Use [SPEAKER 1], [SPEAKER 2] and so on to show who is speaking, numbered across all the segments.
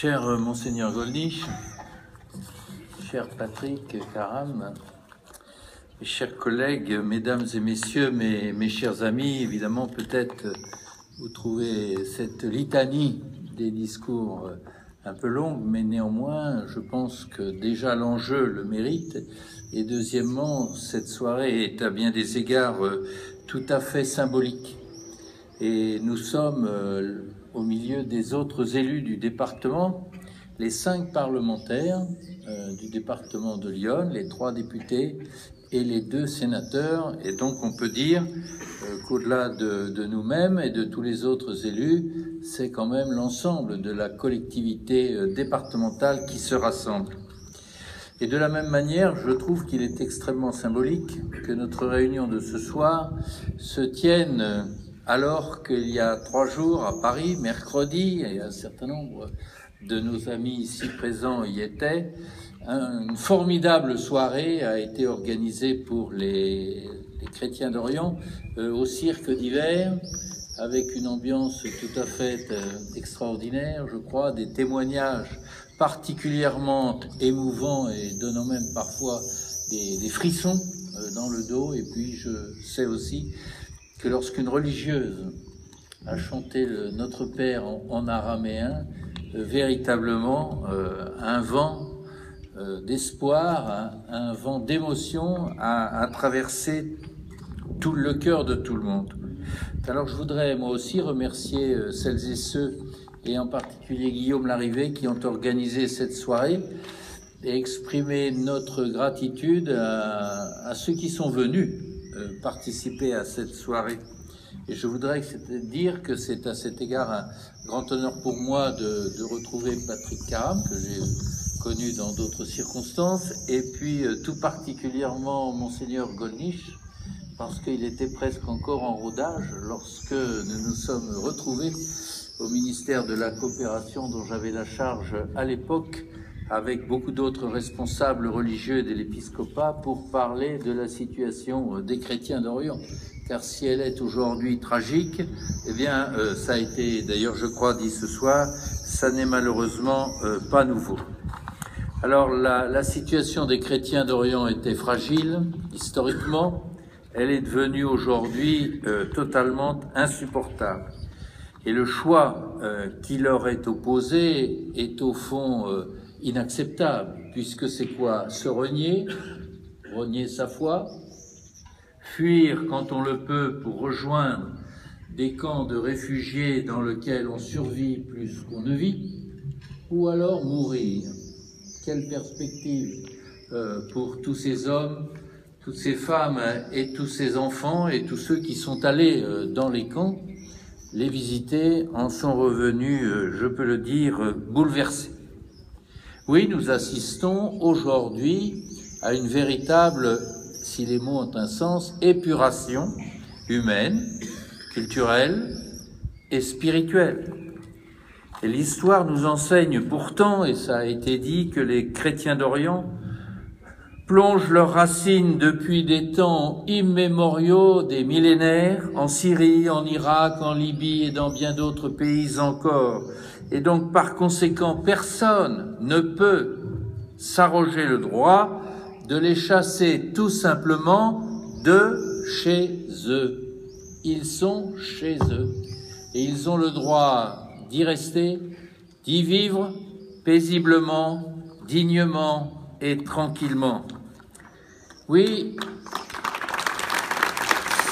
[SPEAKER 1] Cher Monseigneur Gollnisch, cher Patrick Karam, mes chers collègues, mesdames et messieurs, mes chers amis, évidemment, peut-être vous trouvez cette litanie des discours un peu longue, mais néanmoins, je pense que déjà l'enjeu le mérite. Et deuxièmement, cette soirée est à bien des égards tout à fait symbolique. Et nous sommes au milieu des autres élus du département, les 5 parlementaires du département de l'Yonne, les 3 députés et les 2 sénateurs. Et donc on peut dire qu'au-delà de nous-mêmes et de tous les autres élus, c'est quand même l'ensemble de la collectivité départementale qui se rassemble. Et de la même manière, je trouve qu'il est extrêmement symbolique que notre réunion de ce soir se tienne alors qu'il y a 3 jours à Paris, mercredi, et un certain nombre de nos amis ici présents y étaient, une formidable soirée a été organisée pour les chrétiens d'Orient au cirque d'hiver, avec une ambiance tout à fait extraordinaire, je crois, des témoignages particulièrement émouvants et donnant même parfois des frissons dans le dos. Et puis je sais aussi que lorsqu'une religieuse a chanté le Notre Père en araméen, véritablement un vent d'espoir, un vent d'émotion a traversé tout le cœur de tout le monde. Alors je voudrais moi aussi remercier celles et ceux, et en particulier Guillaume Larrivé, qui ont organisé cette soirée, et exprimer notre gratitude à ceux qui sont venus participer à cette soirée. Et je voudrais dire que c'est à cet égard un grand honneur pour moi de retrouver Patrick Karam, que j'ai connu dans d'autres circonstances, et puis tout particulièrement Monseigneur Gollnisch, parce qu'il était presque encore en rodage lorsque nous nous sommes retrouvés au ministère de la Coopération, dont j'avais la charge à l'époque, avec beaucoup d'autres responsables religieux de l'épiscopat, pour parler de la situation des chrétiens d'Orient. Car si elle est aujourd'hui tragique, eh bien, ça a été, d'ailleurs, je crois, dit ce soir, ça n'est malheureusement pas nouveau. Alors, la situation des chrétiens d'Orient était fragile, historiquement. Elle est devenue aujourd'hui totalement insupportable. Et le choix qui leur est opposé est au fond inacceptable, puisque c'est quoi? Se renier sa foi, fuir quand on le peut pour rejoindre des camps de réfugiés dans lesquels on survit plus qu'on ne vit, ou alors mourir. Quelle perspective pour tous ces hommes, toutes ces femmes et tous ces enfants et tous ceux qui sont allés dans les camps. Les visiter en sont revenus, je peux le dire, bouleversés. Oui, nous assistons aujourd'hui à une véritable, si les mots ont un sens, épuration humaine, culturelle et spirituelle. Et l'histoire nous enseigne pourtant, et ça a été dit, que les chrétiens d'Orient plongent leurs racines depuis des temps immémoriaux, des millénaires, en Syrie, en Irak, en Libye et dans bien d'autres pays encore. Et donc, par conséquent, personne ne peut s'arroger le droit de les chasser tout simplement de chez eux. Ils sont chez eux. Et ils ont le droit d'y rester, d'y vivre paisiblement, dignement et tranquillement. Oui,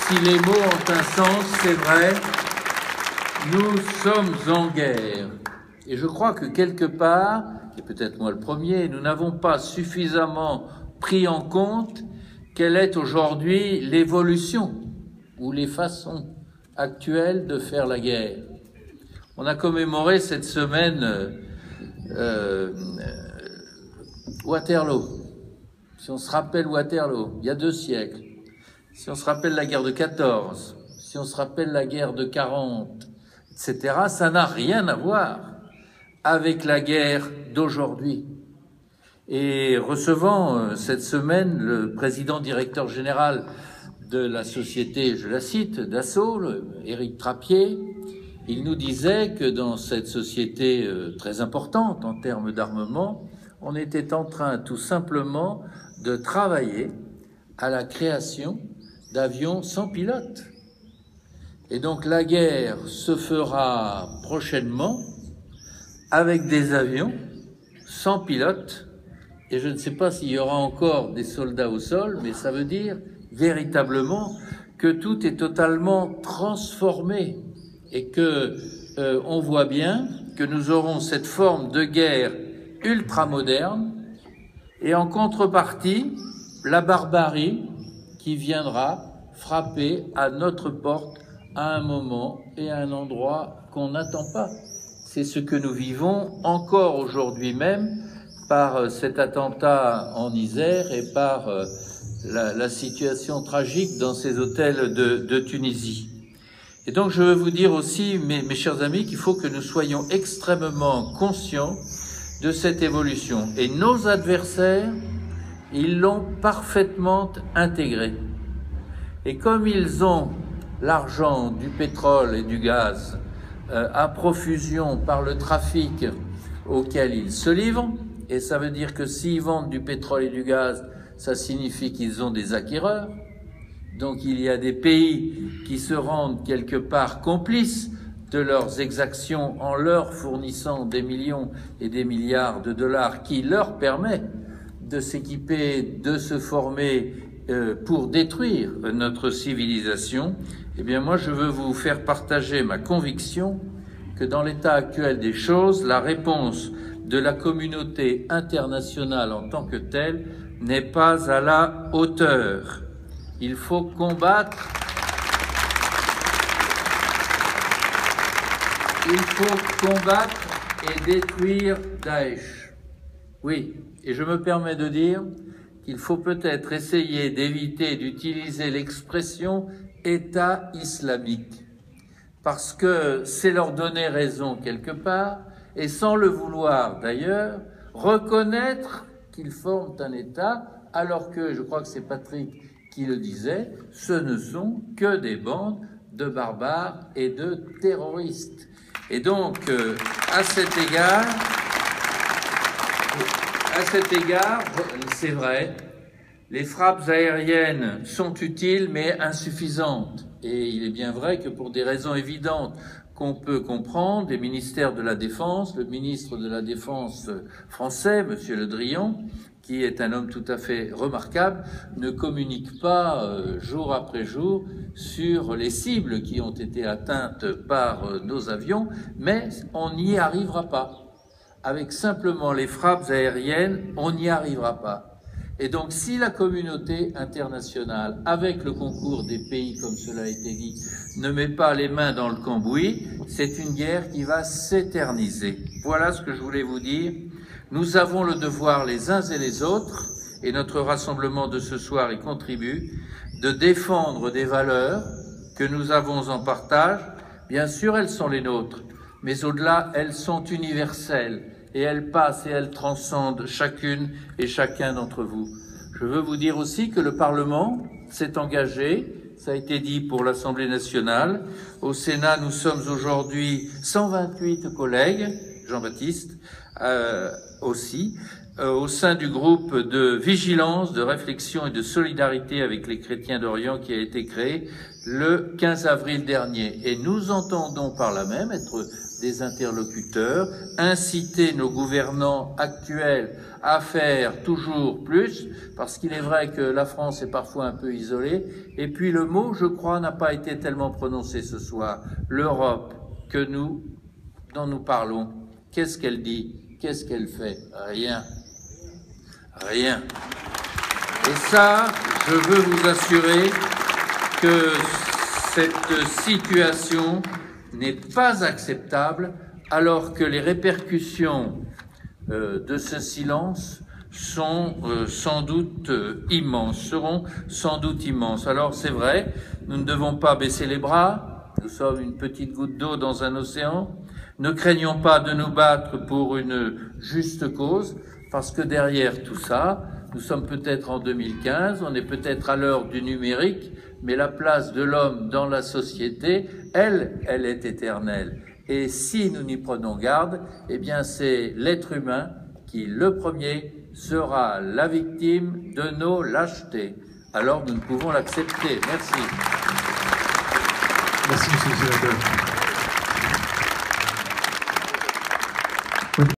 [SPEAKER 1] si les mots ont un sens, c'est vrai, nous sommes en guerre. Et je crois que quelque part, et peut-être moi le premier, nous n'avons pas suffisamment pris en compte quelle est aujourd'hui l'évolution ou les façons actuelles de faire la guerre. On a commémoré cette semaine Waterloo. Si on se rappelle Waterloo, il y a 2 siècles, si on se rappelle la guerre de 14, si on se rappelle la guerre de 40, etc., ça n'a rien à voir avec la guerre d'aujourd'hui. Et recevant cette semaine le président directeur général de la société, je la cite, Dassault, Éric Trappier, il nous disait que dans cette société très importante en termes d'armement, on était en train tout simplement de travailler à la création d'avions sans pilote. Et donc la guerre se fera prochainement avec des avions sans pilote. Et je ne sais pas s'il y aura encore des soldats au sol, mais ça veut dire véritablement que tout est totalement transformé et que on voit bien que nous aurons cette forme de guerre ultra-moderne et en contrepartie, la barbarie qui viendra frapper à notre porte à un moment et à un endroit qu'on n'attend pas. C'est ce que nous vivons encore aujourd'hui même par cet attentat en Isère et par la situation tragique dans ces hôtels de Tunisie. Et donc je veux vous dire aussi, mes chers amis, qu'il faut que nous soyons extrêmement conscients de cette évolution. Et nos adversaires, ils l'ont parfaitement intégré. Et comme ils ont l'argent du pétrole et du gaz à profusion par le trafic auquel ils se livrent, et ça veut dire que s'ils vendent du pétrole et du gaz, ça signifie qu'ils ont des acquéreurs. Donc il y a des pays qui se rendent quelque part complices de leurs exactions en leur fournissant des millions et des milliards de dollars qui leur permettent de s'équiper, de se former pour détruire notre civilisation. Eh bien moi je veux vous faire partager ma conviction que dans l'état actuel des choses, la réponse de la communauté internationale en tant que telle n'est pas à la hauteur. Il faut combattre et détruire Daesh. Oui, et je me permets de dire qu'il faut peut-être essayer d'éviter d'utiliser l'expression État islamique, parce que c'est leur donner raison quelque part, et sans le vouloir d'ailleurs, reconnaître qu'ils forment un État, alors que, je crois que c'est Patrick qui le disait, ce ne sont que des bandes de barbares et de terroristes. Et donc, à cet égard, c'est vrai, les frappes aériennes sont utiles mais insuffisantes. Et il est bien vrai que pour des raisons évidentes qu'on peut comprendre, les ministères de la Défense, le ministre de la Défense français, Monsieur Le Drian, qui est un homme tout à fait remarquable, ne communique pas jour après jour sur les cibles qui ont été atteintes par nos avions, mais on n'y arrivera pas. Avec simplement les frappes aériennes, on n'y arrivera pas. Et donc, si la communauté internationale, avec le concours des pays, comme cela a été dit, ne met pas les mains dans le cambouis, c'est une guerre qui va s'éterniser. Voilà ce que je voulais vous dire. Nous avons le devoir les uns et les autres, et notre rassemblement de ce soir y contribue, de défendre des valeurs que nous avons en partage. Bien sûr, elles sont les nôtres, mais au-delà, elles sont universelles. Et elles passent et elles transcendent chacune et chacun d'entre vous. Je veux vous dire aussi que le Parlement s'est engagé, ça a été dit pour l'Assemblée nationale. Au Sénat, nous sommes aujourd'hui 128 collègues, Jean-Baptiste aussi, au sein du groupe de vigilance, de réflexion et de solidarité avec les chrétiens d'Orient qui a été créé le 15 avril dernier. Et nous entendons par là même être des interlocuteurs, inciter nos gouvernants actuels à faire toujours plus, parce qu'il est vrai que la France est parfois un peu isolée. Et puis le mot, je crois, n'a pas été tellement prononcé ce soir. L'Europe dont nous parlons, qu'est-ce qu'elle dit? Qu'est-ce qu'elle fait? Rien. Rien. Et ça, je veux vous assurer que cette situation n'est pas acceptable, alors que les répercussions de ce silence sont sans doute immenses, seront sans doute immenses. Alors c'est vrai, nous ne devons pas baisser les bras, nous sommes une petite goutte d'eau dans un océan, ne craignons pas de nous battre pour une juste cause, parce que derrière tout ça, nous sommes peut-être en 2015, on est peut-être à l'heure du numérique, mais la place de l'homme dans la société, elle est éternelle. Et si nous n'y prenons garde, eh bien c'est l'être humain qui, le premier, sera la victime de nos lâchetés. Alors nous ne pouvons l'accepter. Merci.
[SPEAKER 2] Merci, monsieur le sénateur.